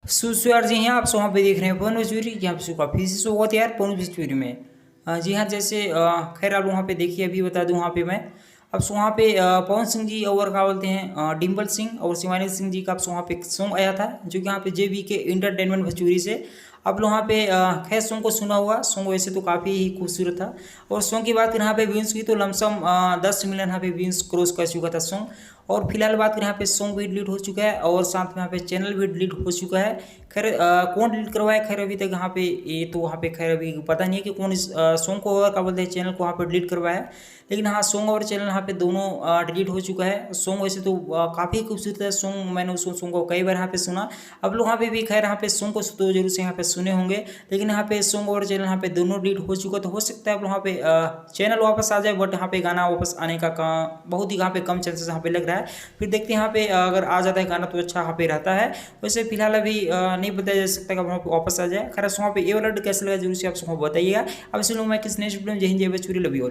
सो यार जी यहाँ आप वहाँ पे देख रहे हैं पवन भोजपुरी। यहाँ पे काफ़ी से शो होते हैं यार पवन भोजपुरी में। जी हाँ, जैसे खैर आप वहाँ पे देखिए, अभी बता दूँ वहाँ पे मैं अब वहाँ पे पवन सिंह जी और क्या बोलते हैं डिम्पल सिंह और शिवानी सिंह जी का आप वहाँ पे एक सॉन्ग आया था, जो कि यहाँ पे JB के इंटरटेनमेंट भोजपुरी से आप लोग वहाँ पे खैर सॉन्ग को सुना हुआ। सॉन्ग वैसे तो काफ़ी ही खूबसूरत था। और सॉन्ग की बात करें यहाँ पे व्यूज़ की तो लमसम 10 मिलियन यहाँ पे व्यूज़ क्रॉस कर चुका था सॉन्ग। और फिलहाल बात करें यहाँ पे सॉन्ग भी डिलीट हो चुका है और साथ में यहाँ पे चैनल भी डिलीट हो चुका है। खैर कौन डिलीट करवाया, खैर अभी तक यहाँ पे ये तो वहाँ पे खैर अभी पता नहीं है कि कौन इस सॉन्ग को और क्या बोलते हैं चैनल को वहाँ पे डिलीट करवाया है। लेकिन हाँ, सॉन्ग और चैनल यहाँ पे दोनों डिलीट हो चुका है। सॉन्ग वैसे तो काफ़ी खूबसूरत है सॉन्ग, मैंने उस सॉन्ग को कई बार यहाँ पे सुना। अब लोग यहाँ पे भी खैर यहाँ पे सॉन्ग को तो जरूर से यहाँ पे सुने होंगे, लेकिन यहाँ पे सॉन्ग और चैनल यहाँ पे दोनों डिलीट हो चुका। तो हो सकता है अब यहाँ पे चैनल वापस आ जाए, बट यहाँ पे गाना वापस आने का बहुत ही यहाँ पे कम चांसेस यहाँ पे लग रहा है। फिर देखते हैं यहाँ पे अगर आ जाता है गाना तो अच्छा यहाँ पे रहता है। वैसे फिलहाल अभी नहीं बताया जा सकता कि वहाँ पे वापस आ जाए। खैर वहाँ पे ये वाला कैसे लगा जरूर से आप बताइएगा। अब इस लोग मैं किस नेक्स्ट वीडियो में जय हिंद जय भोजपुरी, लव यू ऑल।